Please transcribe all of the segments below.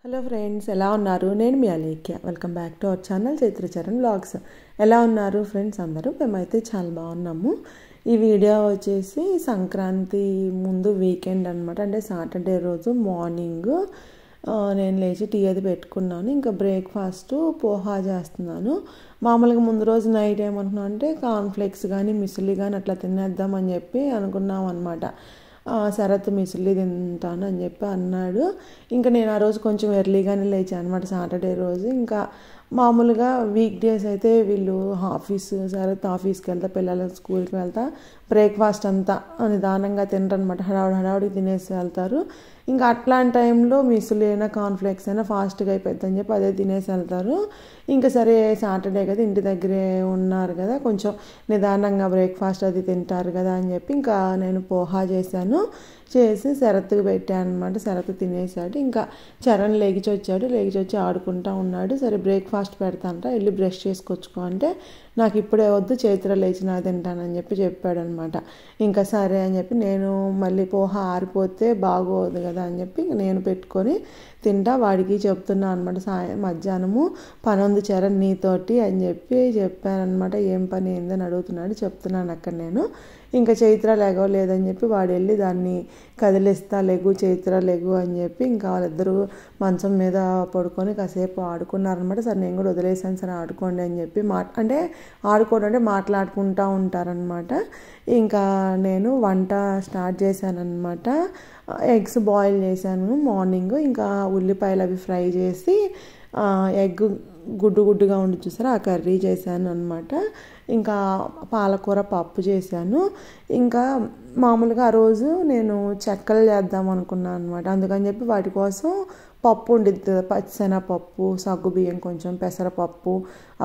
Hello friends, ఎలా ఉన్నారు? నేను మీ Alekhya. Welcome back to our channel Chaitra Charan vlogs. ఎలా ఉన్నారు ఫ్రెండ్స్ అందరూ? మేమైతే చాలా బాగున్నాము. ఈ వీడియో వచ్చేసి సంక్రాంతి ముందు వీకెండ్ అనమాట. అంటే సాటర్డే రోజు మార్నింగ్ నేను లేచి టీ అది పెట్టుకున్నాను. ఇంకా బ్రేక్ఫాస్ట్ పోహా చేస్తున్నాను. మామూలుగా ముందు రోజు నైట్ ఏమంటున్నాను అంటే కార్న్ఫ్లేక్స్ కానీ మిసిలి కానీ అట్లా తినేద్దామని చెప్పి అనుకున్నాం అనమాట. శరత్ మిసిలి తింటాను అని చెప్పి అన్నాడు. ఇంకా నేను ఆ రోజు కొంచెం ఎర్లీగానే లేచాను అనమాట సాటర్డే రోజు. ఇంకా మామూలుగా వీక్ డేస్ అయితే వీళ్ళు శరత్ ఆఫీస్కి వెళ్తా, పిల్లలు స్కూల్కి వెళ్తా, బ్రేక్ఫాస్ట్ అంతా నిదానంగా తినరనమాట. హడావుడికి తినేసి వెళ్తారు. ఇంకా అట్లాంటి టైంలో మిసులు అయినా కార్న్ఫ్లేక్స్ అయినా ఫాస్ట్గా అయిపోద్దని చెప్పి అదే తినేసి వెళ్తారు. ఇంకా సరే సాటర్డే కదా, ఇంటి దగ్గరే ఉన్నారు కదా, కొంచెం నిదానంగా బ్రేక్ఫాస్ట్ అది తింటారు కదా అని చెప్పి ఇంకా నేను పోహా చేసి శరత్కి పెట్టాను అనమాట. శరత్ తినేసాడు. ఇంకా చరణ్ లేచి వచ్చి ఆడుకుంటా ఉన్నాడు. సరే బ్రేక్ఫాస్ట్ పెడతానంట, వెళ్ళి బ్రష్ చేసుకొచ్చుకో అంటే నాకు ఇప్పుడే వద్దు, చైత్ర లేచి నాకు తింటానని చెప్పి చెప్పాడనమాట. ఇంకా సరే అని చెప్పి నేను మళ్ళీ పోహా ఆరిపోతే బాగోదు కదా అని చెప్పి నేను పెట్టుకొని తింటా వాడికి చెప్తున్నా అనమాట. మధ్యాహ్నము పని ఉంది చరణ్ నీతోటి అని చెప్పి చెప్పానమాట. ఏం పని ఏందని అడుగుతున్నాడు, చెప్తున్నాను అక్కడ నేను. ఇంకా చైత్ర లేదని చెప్పి వాడు వెళ్ళి దాన్ని కదిలిస్తా, లెగు చైత్ర లెగు అని చెప్పి ఇంకా వాళ్ళిద్దరూ మంచం మీద పడుకొని కాసేపు ఆడుకున్నారనమాట. సరే నేను కూడా వదిలేసాను, సరే ఆడుకోండి అని చెప్పి అంటే ఆడుకోవడం అంటే మాట్లాడుకుంటూ ఉంటారనమాట. ఇంకా నేను వంట స్టార్ట్ చేశానమాట. ఎగ్స్ బాయిల్ చేశాను మార్నింగ్. ఇంకా ఉల్లిపాయలు అవి ఫ్రై చేసి ఎగ్ గుడ్డుగా ఉండి చూసారా, ఆ కర్రీ చేశాను అనమాట. ఇంకా పాలకూర పప్పు చేశాను. ఇంకా మామూలుగా ఆ రోజు నేను చెక్కలు చేద్దాం అనుకున్నాను అనమాట. అందుకని చెప్పి వాటి కోసం పప్పు ఉండిద్ది కదా, పచ్చిశనగపప్పు, సగ్గుబియ్యం, కొంచెం పెసరపప్పు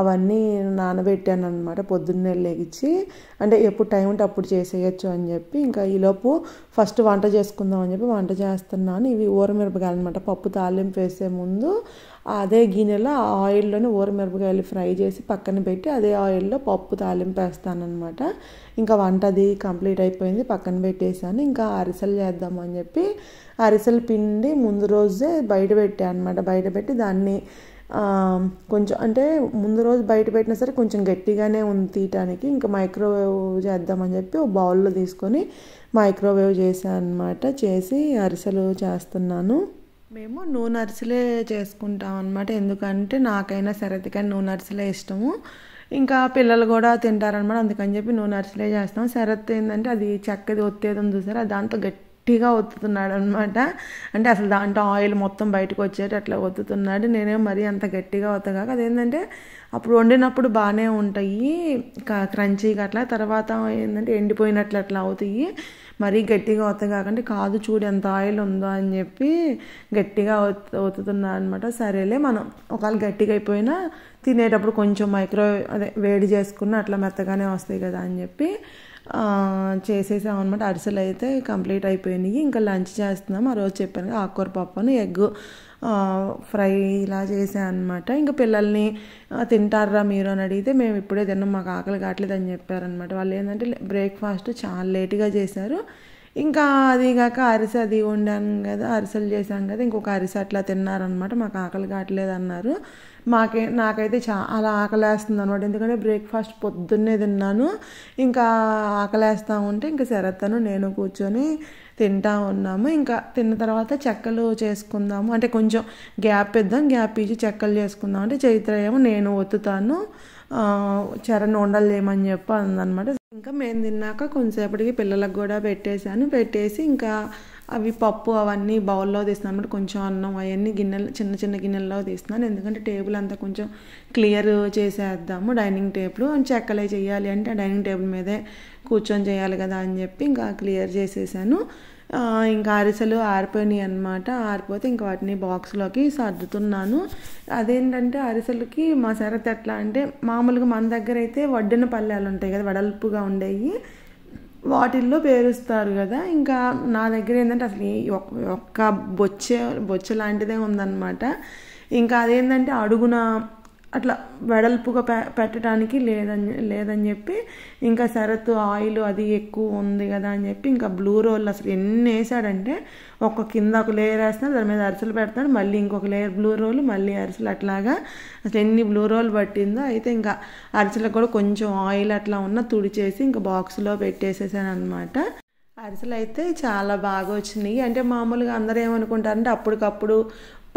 అవన్నీ నానబెట్టాను అనమాట. పొద్దున్నే లేచి అంటే ఎప్పుడు టైం ఉంటే అప్పుడు చేసేయచ్చు అని చెప్పి ఇంకా ఈలోపు ఫస్ట్ వంట చేసుకుందాం అని చెప్పి వంట చేస్తున్నాను. ఇవి ఊరమిరపకాయలు అనమాట. పప్పు తాలింపు వేసే ముందు అదే గిన్నెలో ఆయిల్లోనే ఊరమిరపకాయలు ఫ్రై చేసి పక్కన పెట్టి అదే ఆయిల్లో పప్పు తాలింపు వేస్తానమాట. ఇంకా వంట అది కంప్లీట్ అయిపోయింది, పక్కన పెట్టేశాను. ఇంకా అరిసెలు చేద్దామని చెప్పి అరిసెల పిండి ముందు రోజే బయట పెట్టాను అనమాట. బయట పెట్టి దాన్ని కొంచెం అంటే ముందు రోజు బయట పెట్టినా సరే కొంచెం గట్టిగానే ఉంది తీయటానికి. ఇంకా మైక్రోవేవ్ చేద్దామని చెప్పి ఒక బౌల్లో తీసుకొని మైక్రోవేవ్ చేశాను అనమాట. చేసి అరిసెలు చేస్తున్నాను. మేము నూనె అరిసెలే చేసుకుంటాం అనమాట. ఎందుకంటే నాకైనా శరత్కైనా నూనె అరిసెలే ఇష్టము. ఇంకా పిల్లలు కూడా తింటారనమాట. అందుకని చెప్పి నూనె అరిసెలే చేస్తాం. శరత్ ఏంటంటే అది చెక్కది ఒత్తేది ఉంది చూసారా, దాంతో గట్టిగా ఒత్తుతున్నాడు అనమాట. అంటే అసలు దాంట్లో ఆయిల్ మొత్తం బయటకు వచ్చేటి అట్లా ఒత్తుతున్నాడు. నేనేం మరీ అంత గట్టిగా ఒత్తగాక అదేంటంటే అప్పుడు వండినప్పుడు బాగానే ఉంటాయి క్రంచీగా, అట్లా తర్వాత ఏంటంటే ఎండిపోయినట్లు అట్లా అవుతాయి. మరీ గట్టిగా ఒత్తగాకంటే కాదు చూడు ఎంత ఆయిల్ ఉందో అని చెప్పి గట్టిగా ఒత్తుతున్నా అనమాట. సరేలే మనం ఒకవేళ గట్టిగా అయిపోయినా తినేటప్పుడు కొంచెం వేడి చేసుకున్న అట్లా మెత్తగానే వస్తాయి కదా అని చెప్పి చేసేసాం అనమాట. అరిసెలు అయితే కంప్లీట్ అయిపోయినాయి. ఇంకా లంచ్ చేస్తున్నాం. ఆ రోజు చెప్పాను కదా, ఆకుకూర పప్పును ఎగ్ ఫ్రై ఇలా చేసాను అనమాట. ఇంకా పిల్లల్ని తింటారా మీరు అని అడిగితే మేము ఇప్పుడే తిన్నాం, మాకు ఆకలి కావట్లేదు అని చెప్పారనమాట. వాళ్ళు ఏంటంటే బ్రేక్ఫాస్ట్ చాలా లేట్గా చేశారు. ఇంకా అది కాక అరిసె అది వండాను కదా, అరిసెలు చేశాను కదా, ఇంకొక అరిసె అట్లా తిన్నారనమాట. మాకు ఆకలి కావట్లేదు అన్నారు. నాకైతే చాలా ఆకలేస్తుంది అనమాట. ఎందుకంటే బ్రేక్ఫాస్ట్ పొద్దున్నే తిన్నాను. ఇంకా ఆకలేస్తూ ఉంటే ఇంకా శరత్తను నేను కూర్చొని తింటా ఉన్నాము. ఇంకా తిన్న తర్వాత చెక్కలు చేసుకుందాము అంటే కొంచెం గ్యాప్ ఇచ్చి చెక్కలు చేసుకుందాం అంటే చైత్ర ఏమో నేను ఒత్తుతాను, చరణ్ ఉండలు చేయమని చెప్పి అందనమాట. ఇంకా మేము తిన్నాక కొంచెంసేపటికి పిల్లలకు కూడా పెట్టేసి ఇంకా అవి పప్పు అవన్నీ బౌల్లో తీస్తున్నాను అనమాట. కొంచెం అన్నం అవన్నీ చిన్న గిన్నెల్లో తీస్తున్నాను. ఎందుకంటే టేబుల్ అంతా కొంచెం క్లియర్ చేసేద్దాము, డైనింగ్ టేబుల్ అని చెక్కలే చేయాలి అంటే ఆ డైనింగ్ టేబుల్ మీదే కూర్చొని చేయాలి కదా అని చెప్పి ఇంకా క్లియర్ చేసేసాను. ఇంకా అరిసెలు ఆరిపోయినాయి అనమాట. ఆరిపోతే ఇంకా వాటిని బాక్స్లోకి సర్దుతున్నాను. అదేంటంటే అరిసెలకి మా శరత్ ఎట్లా అంటే మామూలుగా మన దగ్గర అయితే వడ్డిన పళ్ళాలు ఉంటాయి కదా, వెడల్పుగా ఉండేవి, వాటిల్లో పేరుస్తారు కదా. ఇంకా నా దగ్గర ఏంటంటే అసలు ఒక్క బొచ్చ లాంటిదే ఉందన్నమాట. ఇంకా అదేంటంటే అడుగున అట్లా వెడల్పుగా పెట్టడానికి లేదని చెప్పి ఇంకా శరత్ ఆయిల్ అది ఎక్కువ ఉంది కదా అని చెప్పి ఇంకా బ్లూ రోల్ అసలు ఎన్ని వేసాడంటే కింద ఒక లేయర్ వేస్తాడు, దాని మీద అరిసెలు పెడతాడు, మళ్ళీ ఇంకొక లేయర్ బ్లూ రోల్, మళ్ళీ అరిసెలు, అట్లాగా అసలు ఎన్ని బ్లూ రోల్ పట్టిందో. అయితే ఇంకా అరిసెలకు కూడా కొంచెం ఆయిల్ అట్లా తుడిచేసి ఇంకా బాక్స్లో పెట్టేసేసాను అనమాట. అరిసెలు అయితే చాలా బాగా వచ్చినాయి. అంటే మామూలుగా అందరూ ఏమనుకుంటారంటే అప్పటికప్పుడు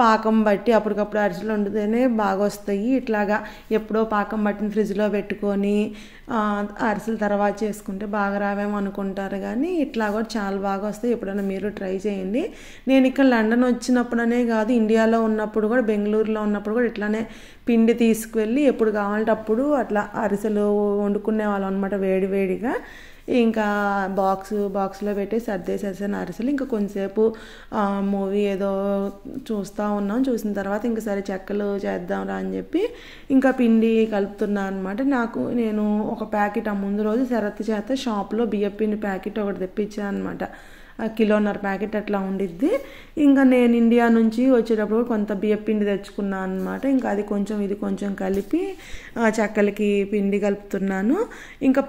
పాకం బట్టి అప్పటికప్పుడు అరిసెలు వండితేనే బాగా వస్తాయి, ఇట్లాగా ఎప్పుడో పాకం బట్టిన ఫ్రిడ్జ్లో పెట్టుకొని అరిసెలు తర్వాత చేసుకుంటే బాగా రావేమో అనుకుంటారు. కానీ ఇట్లా కూడా చాలా బాగా వస్తాయి. ఎప్పుడైనా మీరు ట్రై చేయండి. నేను ఇక్కడ లండన్ వచ్చినప్పుడనే కాదు, ఇండియాలో ఉన్నప్పుడు కూడా, బెంగళూరులో ఉన్నప్పుడు కూడా ఇట్లానే పిండి తీసుకువెళ్ళి ఎప్పుడు కావాలంటే అప్పుడు అట్లా అరిసెలు వండుకునే వాళ్ళం అనమాట వేడివేడిగా. ఇంకా బాక్స్లో పెట్టి సర్దేసేసాను అరిసెలు. ఇంకా కొంచెంసేపు మూవీ ఏదో చూసిన తర్వాత ఇంకా సరే చెక్కలు చేద్దాంరా అని చెప్పి ఇంకా పిండి కలుపుతున్నాను అనమాట. నేను ఒక ప్యాకెట్ ముందు రోజు శరత్ చేత షాప్లో బియ్యం పిండి ప్యాకెట్ ఒకటి తెప్పించాను అనమాట. 1.5 కిలో ప్యాకెట్ అట్లా ఉండిద్ది. ఇంకా నేను ఇండియా నుంచి వచ్చేటప్పుడు కొంత బియ్యం పిండి తెచ్చుకున్నాను అనమాట. ఇంకా అది కొంచెం ఇది కొంచెం కలిపి చెక్కలకి పిండి కలుపుతున్నాను. ఇంకా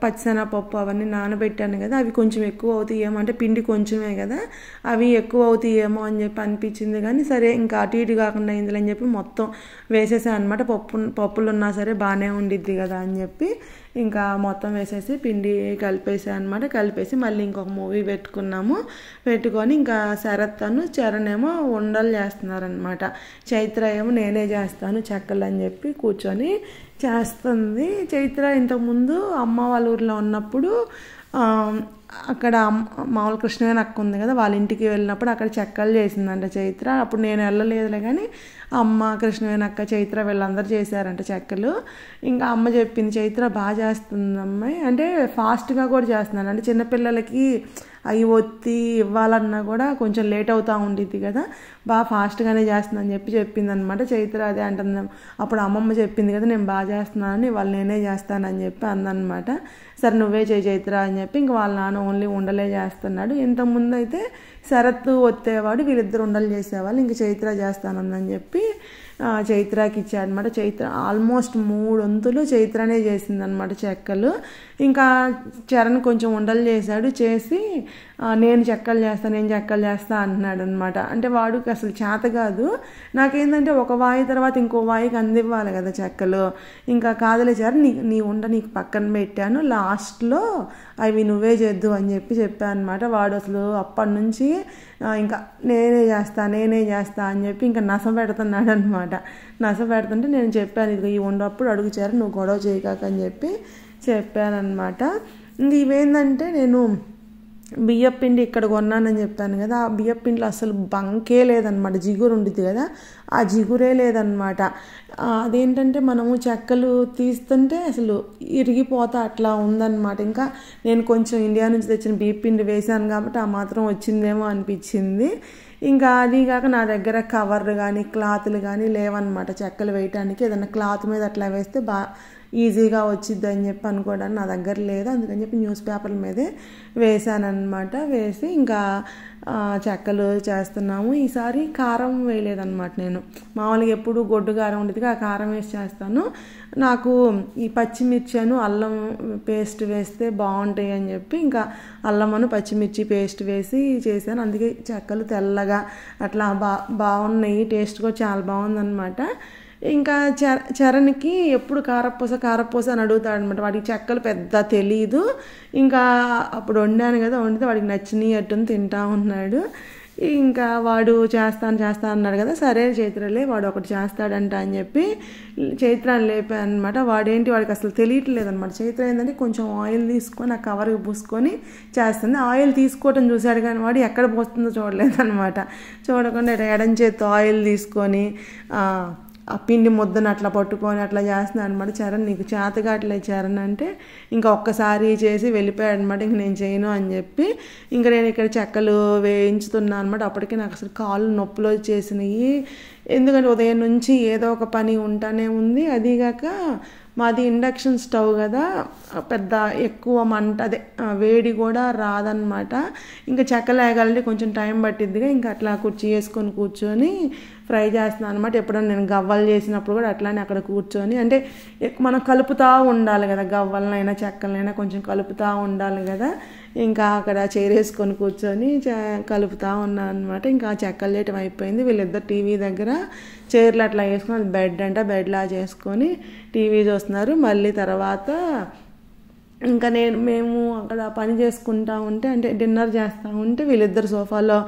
పచ్చిశనగపప్పు అవన్నీ నానబెట్టాను కదా, అవి కొంచెం ఎక్కువ అవుతాయేమో, అంటే పిండి కొంచెమే కదా, అవి ఎక్కువ అవుతాయేమో అని చెప్పి అనిపించింది. కానీ సరే ఇంకా అటు ఇటు కాకుండా అయిందిలే అని చెప్పి మొత్తం వేసేసాను అనమాట. పప్పులు ఉన్నా సరే బాగానే ఉండిద్ది కదా అని చెప్పి ఇంకా మొత్తం వేసేసి పిండి కలిపేసాను అనమాట. కలిపేసి మళ్ళీ ఇంకొక మూవీ పెట్టుకొని ఇంకా శరత్ చరణ్ ఏమో ఉండలు చేస్తున్నారనమాట. చైత్ర ఏమో నేనే చేస్తాను చెక్కలు అని చెప్పి కూర్చొని చేస్తుంది. చైత్ర ఇంతకుముందు అమ్మ వాళ్ళ ఊర్లో ఉన్నప్పుడు అక్కడ మామూలు కృష్ణవేణి అక్క ఉంది కదా, వాళ్ళ ఇంటికి వెళ్ళినప్పుడు అక్కడ చెక్కలు చేసిందంట చైత్ర. అప్పుడు నేను వెళ్ళలేదులే కానీ అమ్మ, కృష్ణవేణి అక్క, చైత్ర వీళ్ళందరూ చేశారంట చెక్కలు. ఇంకా అమ్మ చెప్పింది చైత్ర బాగా చేస్తుంది అమ్మాయి, అంటే ఫాస్ట్గా కూడా చేస్తున్నాను, అంటే చిన్నపిల్లలకి అవి ఒత్తి ఇవ్వాలన్నా కూడా కొంచెం లేట్ అవుతూ ఉండిద్ది కదా, బాగా ఫాస్ట్గానే చేస్తుందని చెప్పింది అనమాట. చైత్ర అదే అంటుంది, అప్పుడు అమ్మమ్మ చెప్పింది కదా నేను బాగా చేస్తున్నానని, వాళ్ళు నేనే చేస్తానని చెప్పి అందనమాట. సరే నువ్వే చేయి చైత్ర అని చెప్పి ఇంకా వాళ్ళ నాన్న ఓన్లీ ఉండలే చేస్తున్నాడు. ఇంతకుముందు అయితే శరత్ ఒత్తేవాడు, వీళ్ళిద్దరు ఉండలు చేసేవాళ్ళు. ఇంక చైత్ర చేస్తానందని చెప్పి చైత్రకి ఇచ్చాడనమాట. చైత్ర ఆల్మోస్ట్ 3 వంతులు చైత్రనే చేసిందనమాట చెక్కలు. ఇంకా చరణ్ కొంచెం ఉండలు చేసి నేను చెక్కలు చేస్తా అంటున్నాడు అనమాట. అంటే వాడికి అసలు చేత కాదు. నాకేంటంటే ఒక వాయి తర్వాత ఇంకో వాయికి అందివ్వాలి కదా చెక్కలు. ఇంకా కాదులే చరణ్ నీ ఉండ నీకు పక్కన పెట్టాను, లాస్ట్లో అవి నువ్వే చేద్దు అని చెప్పాను అనమాట. వాడు అసలు అప్పటి నుంచి ఇంకా నేనే చేస్తా అని చెప్పి ఇంకా నస పెడుతున్నాడు అనమాట. నస పెడుతుంటే నేను చెప్పాను, ఇది ఈ ఉండప్పుడు అడుగుచారు నువ్వు గొడవ చేయకాకని చెప్పానమాట. ఇవేంటంటే నేను బియ్యం పిండి ఇక్కడ కొన్నానని చెప్పాను కదా, ఆ బియ్యం పిండిలో అసలు బంకే లేదనమాట, జిగురు ఉండిద్ది కదా, ఆ జిగురే లేదనమాట. అదేంటంటే మనము చెక్కలు తీస్తుంటే అసలు ఇరిగిపోతా అట్లా ఉందన్నమాట. ఇంకా నేను కొంచెం ఇండియా నుంచి తెచ్చిన బియ్యం పిండి వేసాను కాబట్టి ఆ మాత్రం వచ్చిందేమో అనిపించింది. ఇంకా అది కాక నా దగ్గర కవర్లు కానీ క్లాతులు కానీ లేవన్నమాట చెక్కలు వేయటానికి. ఏదైనా క్లాత్ మీద అట్లా వేస్తే ఈజీగా వచ్చిద్ది అని చెప్పి అనుకోవడానికి నా దగ్గర లేదు. అందుకని చెప్పి న్యూస్ పేపర్ల మీదే వేసానమాట. వేసి ఇంకా చెక్కలు చేస్తున్నాము. ఈసారి కారం వేయలేదన్నమాట. నేను మామూలుగా ఎప్పుడు గొడ్డు కారం ఉండేది, ఆ కారం వేసి చేస్తాను. నాకు ఈ పచ్చిమిర్చి అల్లం పేస్ట్ వేస్తే బాగుంటాయి అని చెప్పి ఇంకా అల్లమును పచ్చిమిర్చి పేస్ట్ వేసి చేశాను. అందుకే చెక్కలు తెల్లగా అట్లా బాగున్నాయి, టేస్ట్ కూడా చాలా బాగుందన్నమాట. ఇంకా చరణ్కి ఎప్పుడు కారపూస అని అడుగుతాడు అనమాట. వాడికి చెక్కలు పెద్ద తెలీదు. ఇంకా అప్పుడు వండాను కదా, వండితే వాడికి నచ్చినవి అట్టుని తింటా ఉన్నాడు. ఇంకా వాడు చేస్తా అన్నాడు కదా, సరే చైత్రలే వాడు ఒకటి చేస్తాడంట అని చెప్పి చైత్రాన్ని లేపాను అనమాట. వాడికి అసలు తెలియట్లేదు అనమాట. చైత్ర ఏంటంటే కొంచెం ఆయిల్ తీసుకొని ఆ కవర్కి పూసుకొని చేస్తుంది. ఆయిల్ తీసుకోవటం చూశాడు కానీ వాడు ఎక్కడ పోస్తుందో చూడలేదన్నమాట. చూడకుండా ఎడం చేత్తో ఆయిల్ తీసుకొని ఆ పిండి ముద్దను అట్లా పట్టుకొని అట్లా చేస్తున్నాను అనమాట. చరణ్ నీకు చేతగా అట్లే చరణ్ అంటే ఇంకా ఒక్కసారి చేసి వెళ్ళిపోయాడు అనమాట. ఇంక నేను చేయను అని చెప్పి ఇంకా నేను ఇక్కడ చెక్కలు వేయించుతున్నాను అనమాట. అప్పటికే నాకు అసలు కాళ్ళు నొప్పులు వచ్చేసినాయి. ఎందుకంటే ఉదయం నుంచి ఏదో ఒక పని ఉంటానే ఉంది. అదిగాక మాది ఇండక్షన్ స్టవ్ కదా, పెద్ద ఎక్కువ మంట అదే వేడి కూడా రాదనమాట. ఇంకా చెక్కలు వేగాలంటే కొంచెం టైం పట్టిద్దిగా, ఇంకా అట్లా కుర్చీ వేసుకొని కూర్చొని ఫ్రై చేస్తున్నాను అనమాట. ఎప్పుడైనా నేను గవ్వలు చేసినప్పుడు కూడా అట్లానే అక్కడ కూర్చొని, అంటే మనం కలుపుతూ ఉండాలి కదా, గవ్వలనైనా చెక్కలనైనా కొంచెం కలుపుతూ ఉండాలి కదా. ఇంకా అక్కడ చైర్ వేసుకొని కూర్చొని కలుపుతూ ఉన్నాను అనమాట. ఇంకా చెక్కలు చేయటం అయిపోయింది. వీళ్ళిద్దరు టీవీ దగ్గర చైర్లు అట్లా వేసుకొని, అది బెడ్ అంట, బెడ్లా చేసుకొని టీవీ చూస్తున్నారు. మళ్ళీ తర్వాత ఇంకా మేము అక్కడ పని చేసుకుంటా ఉంటే, అంటే డిన్నర్ చేస్తూ ఉంటే వీళ్ళిద్దరు సోఫాలో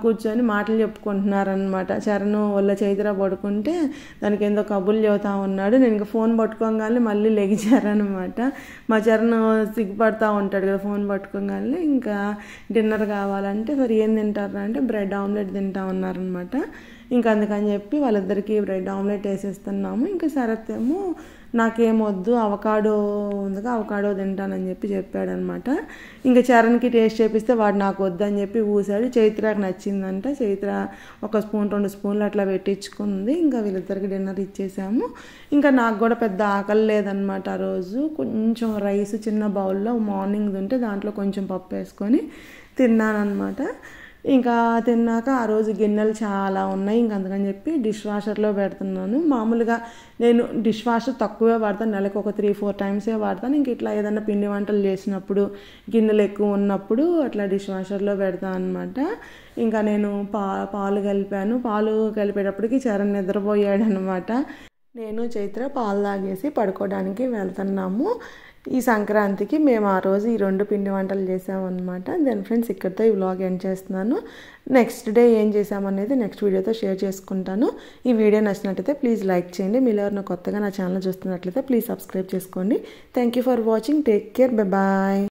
కూర్చొని మాటలు చెప్పుకుంటున్నారనమాట. చరణ్ వాళ్ళ చైత్ర పడుకుంటే దానికి ఏందో కబుర్లు చెబుతూ ఉన్నాడు. నేను ఇంకా ఫోన్ పట్టుకోగానే మళ్ళీ లెగిచారనమాట. మా చరణ్ సిగ్గుపడతా ఉంటాడు కదా ఫోన్ పట్టుకోగానే. ఇంకా డిన్నర్ కావాలంటే సరే ఏం తింటారు అంటే బ్రెడ్ ఆమ్లెట్ తింటా ఉన్నారనమాట. ఇంకా అందుకని చెప్పి వాళ్ళిద్దరికీ బ్రెడ్ ఆమ్లెట్ వేసేస్తున్నాము. ఇంకా శరత్ ఏమో నాకేమొద్దు, అవకాడో ఉందిగా అవకాడో తింటానని చెప్పాడనమాట. ఇంకా చరణ్కి టేస్ట్ చేపిస్తే వాడు నాకు వద్దని చెప్పి ఊసాడు. చైత్రకు నచ్చిందంట. చైత్ర 1 స్పూన్ 2 స్పూన్లు అట్లా పెట్టించుకుంది. ఇంకా వీళ్ళిద్దరికి డిన్నర్ ఇచ్చేసాము. ఇంకా నాకు కూడా పెద్ద ఆకలి లేదనమాట. ఆ రోజు కొంచెం రైస్ చిన్న బౌల్లో మార్నింగ్ ఉంటే దాంట్లో కొంచెం పప్పు వేసుకొని తిన్నానమాట. ఇంకా తిన్నాక ఆ రోజు గిన్నెలు చాలా ఉన్నాయి. ఇంక అందుకని చెప్పి డిష్ వాషర్లో పెడుతున్నాను. మామూలుగా నేను డిష్ వాషర్ తక్కువే వాడతాను, నెలకు ఒక 3-4 టైమ్సే వాడతాను. ఇంక ఇట్లా ఏదైనా పిండి వంటలు చేసినప్పుడు గిన్నెలు ఎక్కువ ఉన్నప్పుడు అట్లా డిష్ వాషర్లో పెడతాను అనమాట. ఇంకా నేను పాలు కలిపాను. పాలు కలిపేటప్పటికి చరణ్ నిద్రపోయాడు అనమాట. నేను చైత్ర పాలు తాగేసి పడుకోవడానికి వెళ్తున్నాము. ఈ సంక్రాంతికి మేము ఆ రోజు ఈ 2 పిండి వంటలు చేసామన్నమాట. దెన్ ఫ్రెండ్స్ ఇక్కడితో ఈ వ్లాగ్ ఎండ్ చేస్తున్నాను. నెక్స్ట్ డే ఏం చేసామనేది నెక్స్ట్ వీడియోతో షేర్ చేసుకుంటాను. ఈ వీడియో నచ్చినట్లయితే ప్లీజ్ లైక్ చేయండి. మీరు ఎవరైనా కొత్తగా నా ఛానల్ చూస్తున్నట్లయితే ప్లీజ్ సబ్స్క్రైబ్ చేసుకోండి. Thank you for watching. Take care. Bye.